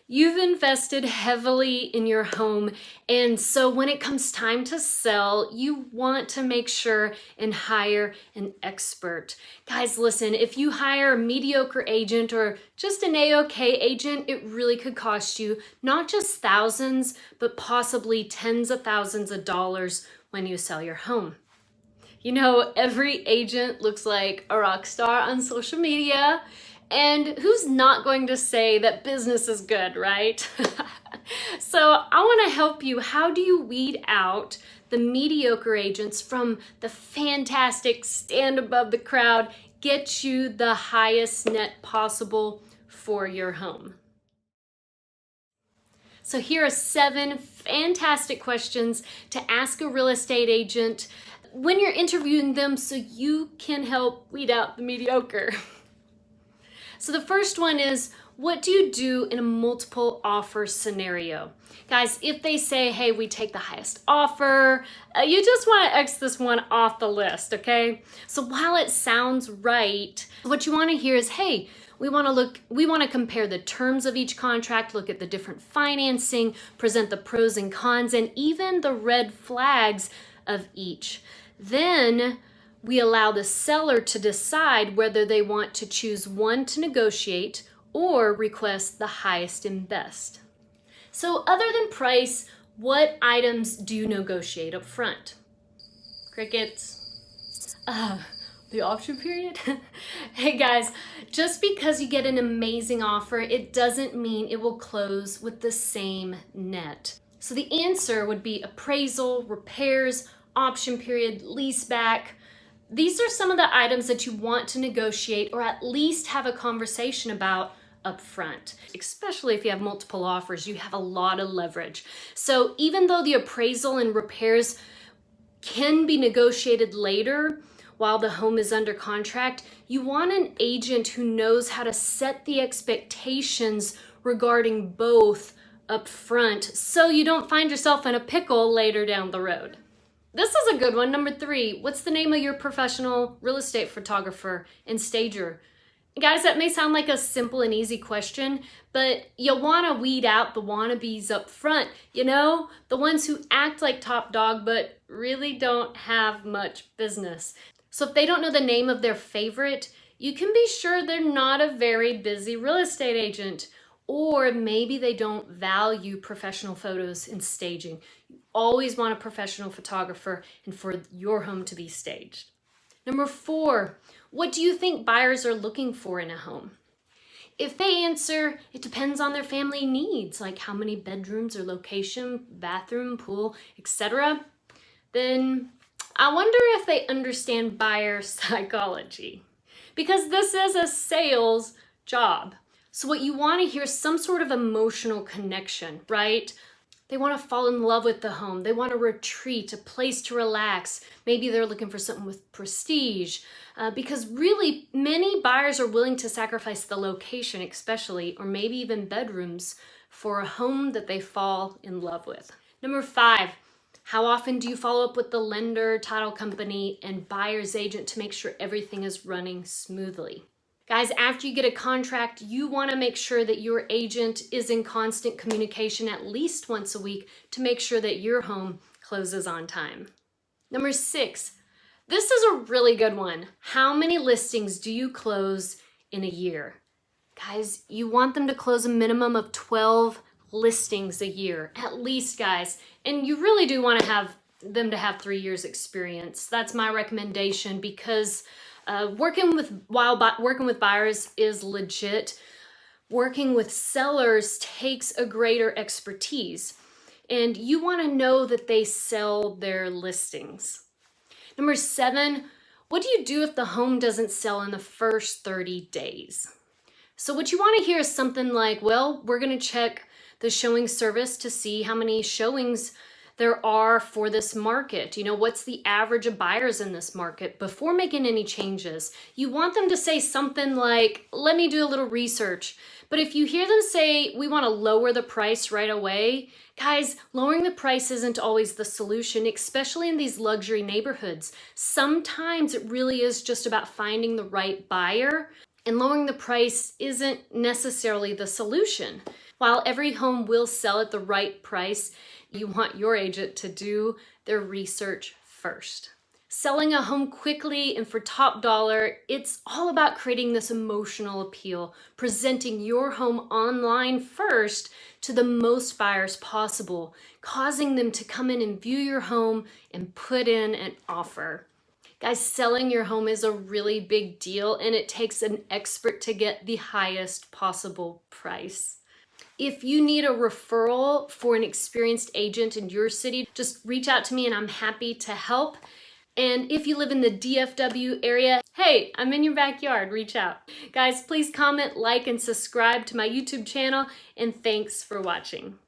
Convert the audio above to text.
You've invested heavily in your home, and so when it comes time to sell, you want to make sure and hire an expert. Guys, listen, if you hire a mediocre agent or just an A-OK agent, it really could cost you not just thousands, but possibly tens of thousands of dollars when you sell your home. You know, every agent looks like a rock star on social media, and who's not going to say that business is good, right? So I want to help you. How do you weed out the mediocre agents from the fantastic, stand above the crowd, get you the highest net possible for your home? So here are 7 fantastic questions to ask a real estate agent when you're interviewing them so you can help weed out the mediocre. So the first one is, what do you do in a multiple offer scenario? Guys, if they say, hey, we take the highest offer, you just want to X this one off the list, okay? So while it sounds right, what you want to hear is, hey, we want to compare the terms of each contract, look at the different financing, present the pros and cons, and even the red flags of each. Then we allow the seller to decide whether they want to choose one to negotiate or request the highest and best. So other than price, what items do you negotiate up front? Crickets. The option period? Hey guys, just because you get an amazing offer, it doesn't mean it will close with the same net. So the answer would be appraisal, repairs, option period, lease back. These are some of the items that you want to negotiate or at least have a conversation about up front. Especially if you have multiple offers, you have a lot of leverage. So even though the appraisal and repairs can be negotiated later while the home is under contract, you want an agent who knows how to set the expectations regarding both up front so you don't find yourself in a pickle later down the road. This is a good one. Number 3, what's the name of your professional real estate photographer and stager? Guys, that may sound like a simple and easy question, but you'll want to weed out the wannabes up front, you know, the ones who act like top dog but really don't have much business. So if they don't know the name of their favorite, you can be sure they're not a very busy real estate agent, or maybe they don't value professional photos and staging. You always want a professional photographer and for your home to be staged. Number 4, what do you think buyers are looking for in a home? If they answer, it depends on their family needs, like how many bedrooms or location, bathroom, pool, etc., then I wonder if they understand buyer psychology, because this is a sales job. So what you want to hear is some sort of emotional connection, right? They want to fall in love with the home. They want a retreat, a place to relax. Maybe they're looking for something with prestige, because really many buyers are willing to sacrifice the location especially, or maybe even bedrooms, for a home that they fall in love with. Number 5, how often do you follow up with the lender, title company, and buyer's agent to make sure everything is running smoothly? Guys, after you get a contract, you want to make sure that your agent is in constant communication at least once a week to make sure that your home closes on time. Number 6, this is a really good one. How many listings do you close in a year? Guys, you want them to close a minimum of 12 listings a year, at least, guys. And you really do want to have them to have 3 years experience. That's my recommendation, because working with buyers is legit. Working with sellers takes a greater expertise, and you want to know that they sell their listings. Number 7, what do you do if the home doesn't sell in the first 30 days? So what you want to hear is something like, well, we're going to check the showing service to see how many showings there are for this market. You know, what's the average of buyers in this market before making any changes? You want them to say something like, let me do a little research. But if you hear them say, we want to lower the price right away, guys, lowering the price isn't always the solution, especially in these luxury neighborhoods. Sometimes it really is just about finding the right buyer, and lowering the price isn't necessarily the solution. While every home will sell at the right price, you want your agent to do their research first. Selling a home quickly and for top dollar, it's all about creating this emotional appeal, presenting your home online first to the most buyers possible, causing them to come in and view your home and put in an offer. Guys, selling your home is a really big deal, and it takes an expert to get the highest possible price. If you need a referral for an experienced agent in your city, just reach out to me and I'm happy to help. And if you live in the DFW area, hey, I'm in your backyard, reach out. Guys, please comment, like, and subscribe to my YouTube channel, and thanks for watching.